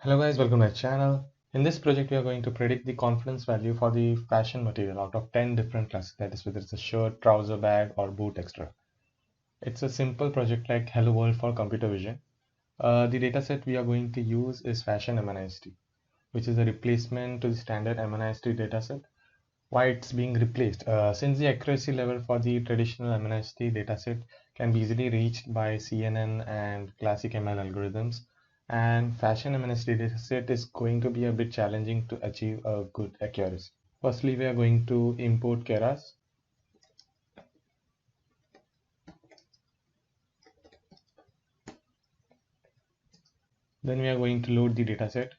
Hello guys, welcome to my channel. In this project we are going to predict the confidence value for the fashion material out of 10 different classes, that is whether it's a shirt, trouser, bag or boot extra. It's a simple project like Hello World for computer vision. The dataset we are going to use is fashion MNIST, which is a replacement to the standard MNIST dataset. Why it's being replaced? Since the accuracy level for the traditional MNIST dataset can be easily reached by CNN and classic ML algorithms, and fashion MNIST dataset is going to be a bit challenging to achieve a good accuracy. Firstly, we are going to import Keras. Then we are going to load the dataset.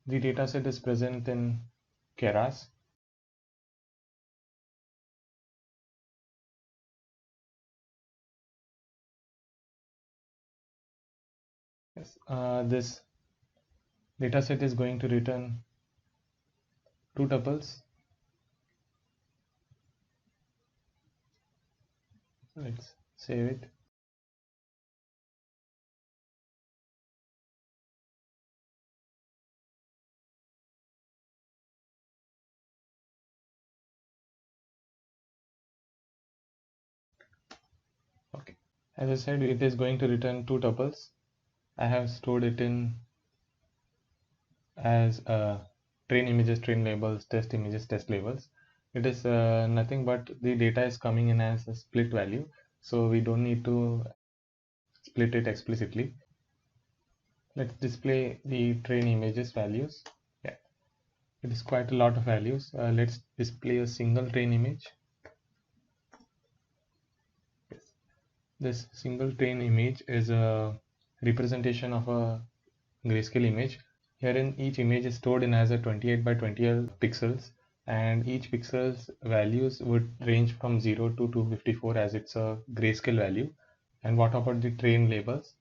The dataset is present in Keras. Yes, this dataset is going to return two tuples. Let's save it. Okay. As I said, it is going to return two tuples. I have stored it in as train images, train labels, test images, test labels. It is nothing but the data is coming in as a split value, so we don't need to split it explicitly. Let's display the train images values. Yeah, it is quite a lot of values. Let's display a single train image. Yes. This single train image is a representation of a grayscale image. Herein each image is stored in as a 28 by 28 pixels, and each pixel's values would range from 0 to 254 as it's a grayscale value. And what about the train labels?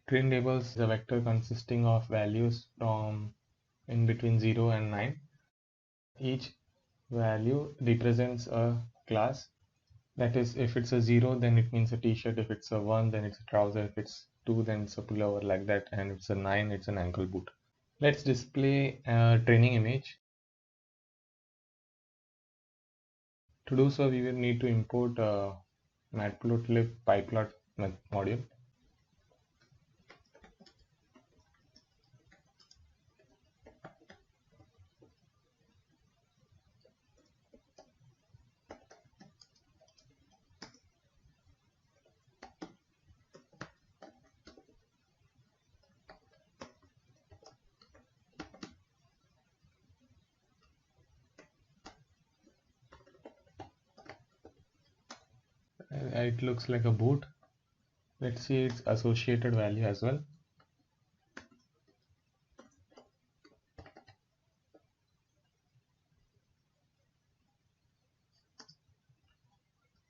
Train labels is a vector consisting of values from in between 0 and 9. Each value represents a class. That is, if it's a 0, then it means a t-shirt. If it's a 1, then it's a trouser. If it's 2, then it's a pullover, like that. And if it's a 9, it's an ankle boot. Let's display a training image. To do so, we will need to import a matplotlib pyplot module. It looks like a boot. Let's see its associated value as well.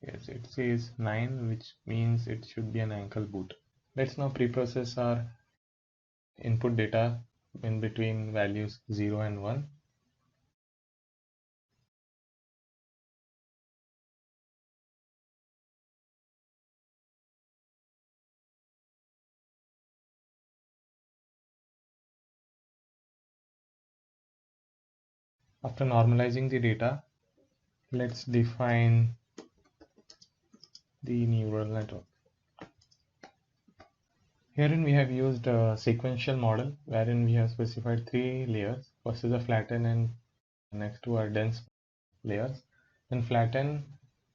Yes, it says 9, which means it should be an ankle boot. Let's now preprocess our input data in between values 0 and 1. After normalizing the data, let's define the neural network. Herein we have used a sequential model wherein we have specified 3 layers. First is a flatten, and next two are dense layers. In flatten,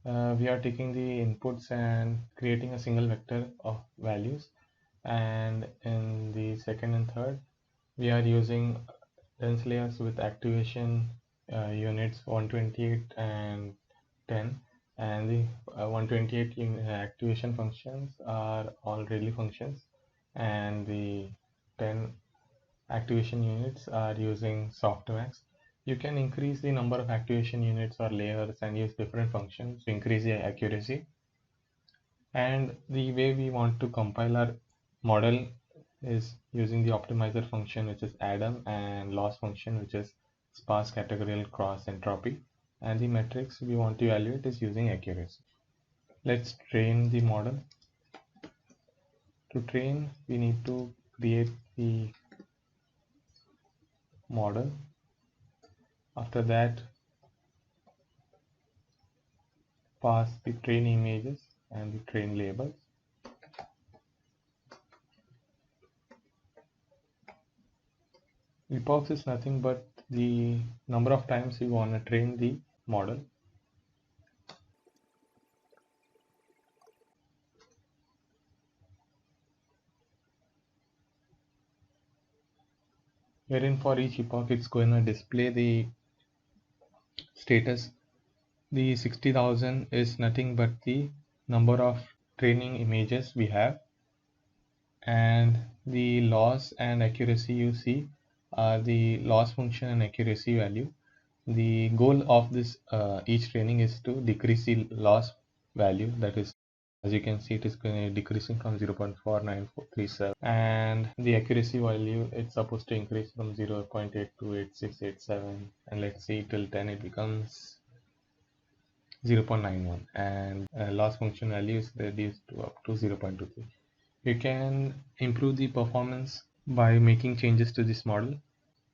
we are taking the inputs and creating a single vector of values, and in the second and third we are using dense layers with activation units 128 and 10, and the 128 activation functions are all Rayleigh functions, and the 10 activation units are using softmax. You can increase the number of activation units or layers and use different functions to increase the accuracy. And the way we want to compile our model is using the optimizer function, which is Adam, and loss function, which is sparse categorical cross entropy. And the metrics we want to evaluate is using accuracy. Let's train the model. To train, we need to create the model. After that, pass the train images and the train labels. Epochs is nothing but the number of times you want to train the model. Wherein for each epoch it's going to display the status. The 60,000 is nothing but the number of training images we have, and the loss and accuracy you see are the loss function and accuracy value. The goal of this each training is to decrease the loss value, that is, as you can see, it is decreasing from 0.49437, and the accuracy value it's supposed to increase from 0.828687, and let's see till 10 it becomes 0.91, and loss function value is reduced to up to 0.23. You can improve the performance by making changes to this model.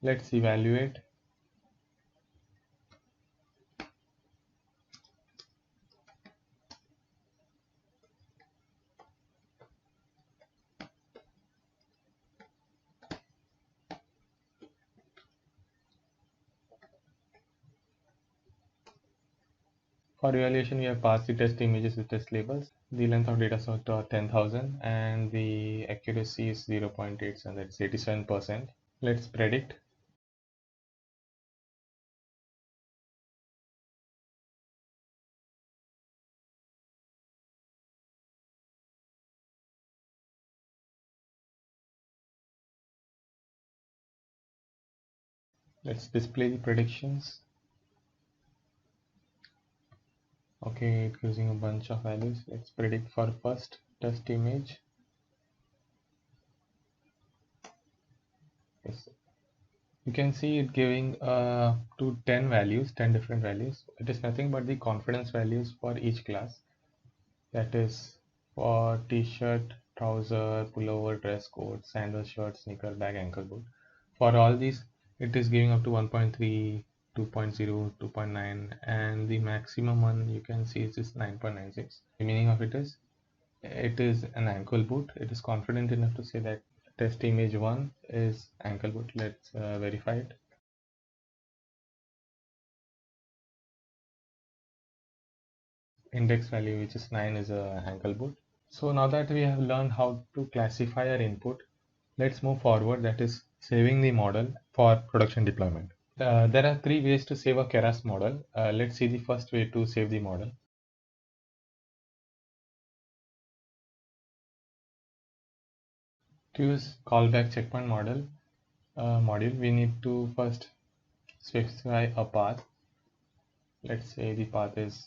Let's evaluate. For evaluation, we have passed the test images with test labels. The length of data set are 10,000 and the accuracy is 0.87, that's 87%. Let's predict. Let's display the predictions. Okay, it's using a bunch of values. Let's predict for first test image. Yes. You can see it giving to 10 values, 10 different values. It is nothing but the confidence values for each class. That is for t-shirt, trouser, pullover, dress coat, sandal, shirt, sneaker, bag, ankle boot. For all these, it is giving up to 1.3, 2.0, 2.9, and the maximum one you can see is 9.96. The meaning of it is an ankle boot. It is confident enough to say that test image 1 is ankle boot. Let's verify it. Index value, which is 9, is a ankle boot. So now that we have learned how to classify our input, let's move forward, that is saving the model for production deployment. There are three ways to save a Keras model. Let's see the first way to save the model. To use callback checkpoint module, we need to first specify a path. Let's say the path is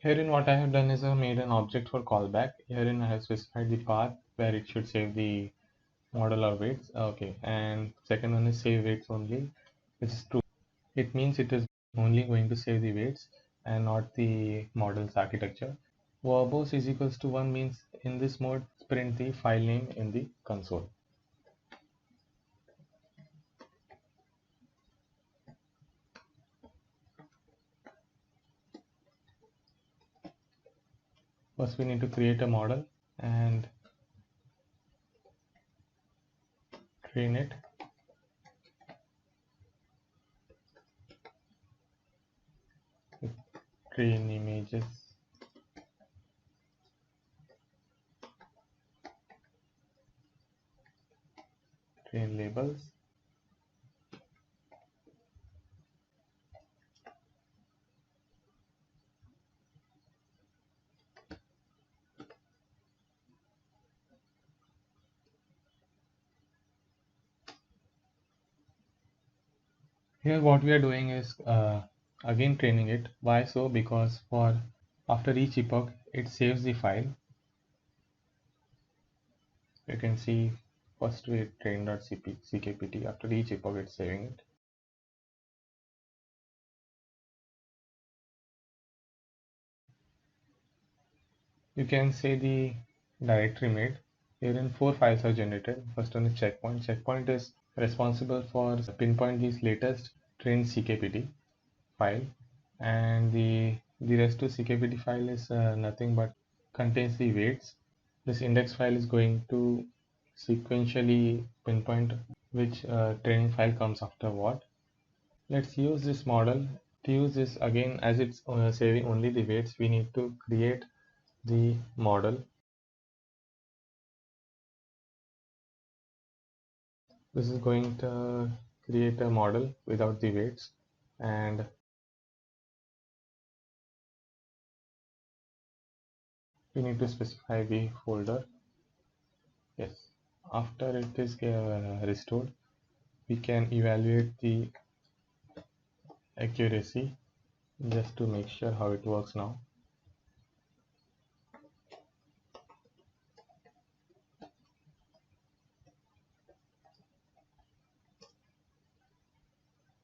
herein. What I have done is I made an object for callback. Herein I have specified the path where it should save the model or weights. Okay, and second one is save weights only, which is true. It means it is only going to save the weights and not the model's architecture. Verbose is equals to 1 means in this mode print the file name in the console. First we need to create a model and train it. With train images, train labels. Here what we are doing is again training it. Why so? Because for After each epoch, it saves the file. You can see first we train.ckpt. After each epoch, it's saving it. You can say the directory made. Herein 4 files are generated. First one is checkpoint. Checkpoint is responsible for pinpoint this latest trained CKPT file, and the rest of CKPT file is nothing but contains the weights. This index file is going to sequentially pinpoint which training file comes after what. Let's use this model. To use this again, as it's saving only the weights, we need to create the model. This is going to create a model without the weights, and we need to specify the folder. Yes, after it is restored, we can evaluate the accuracy just to make sure how it works now.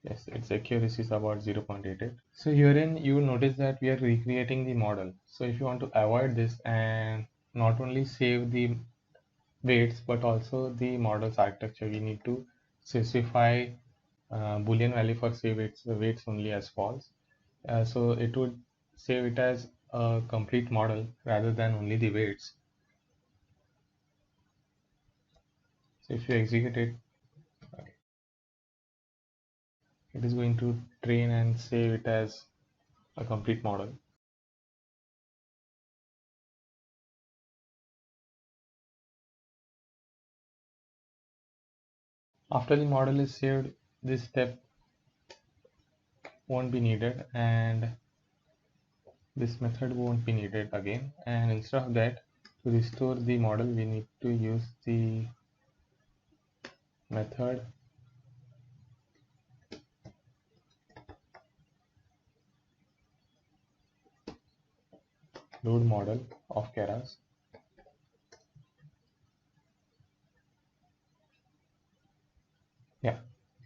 Yes, its accuracy is about 0.88. So herein you notice that we are recreating the model. So if you want to avoid this and not only save the weights but also the model's architecture, we need to specify boolean value for save weights only as false. So it would save it as a complete model rather than only the weights. So if you execute it, it is going to train and save it as a complete model. After the model is saved, this step won't be needed and this method won't be needed again. And instead of that, to restore the model, we need to use the method load model of Keras. Yeah,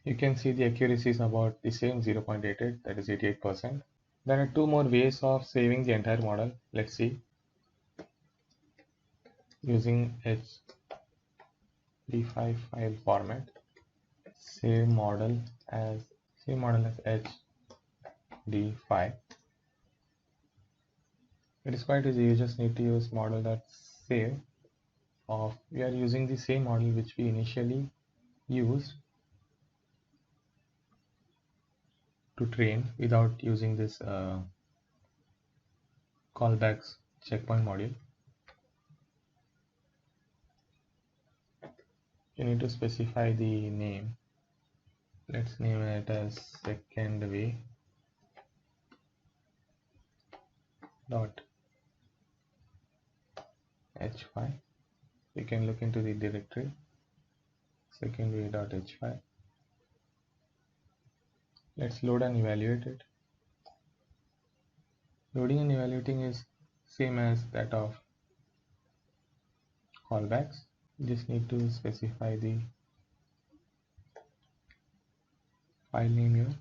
you can see the accuracy is about the same 0.88, that is 88%. There are two more ways of saving the entire model. Let's see. Using HD5 file format, save model as HD5. It is quite easy. You just need to use model.save of. We are using the same model which we initially used to train without using this callbacks checkpoint module. You need to specify the name. Let's name it as second way dot h5. You can look into the directory second way dot h5. Let's load and evaluate it. Loading and evaluating is same as that of callbacks. You just need to specify the file name here.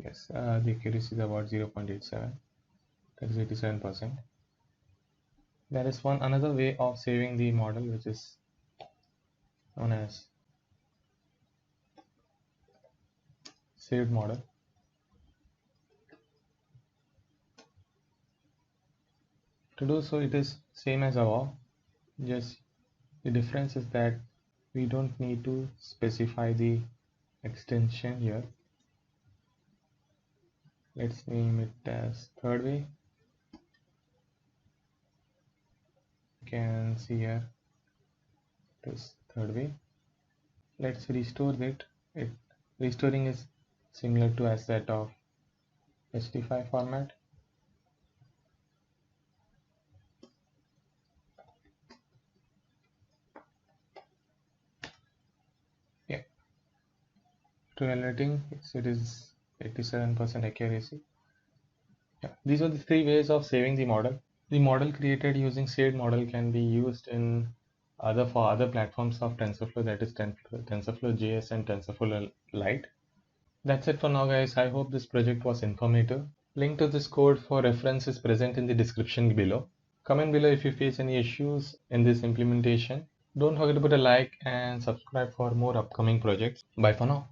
Yes, the accuracy is about 0.87, that is 87%. There is another way of saving the model which is known as saved model. To do so, it is same as above, just the difference is that we don't need to specify the extension here. Let's name it as third way. You can see here this third way. Let's restore it. Restoring is similar to as that of HD5 format. Yeah, after evaluating, so it is 87% accuracy. Yeah, these are the three ways of saving the model. The model created using Savedmodel can be used in for other platforms of TensorFlow, that is TensorFlow JS and TensorFlow Lite. That's it for now, guys. I hope this project was informative. Link to this code for reference is present in the description below. Comment below if you face any issues in this implementation. Don't forget to put a like and subscribe for more upcoming projects. Bye for now.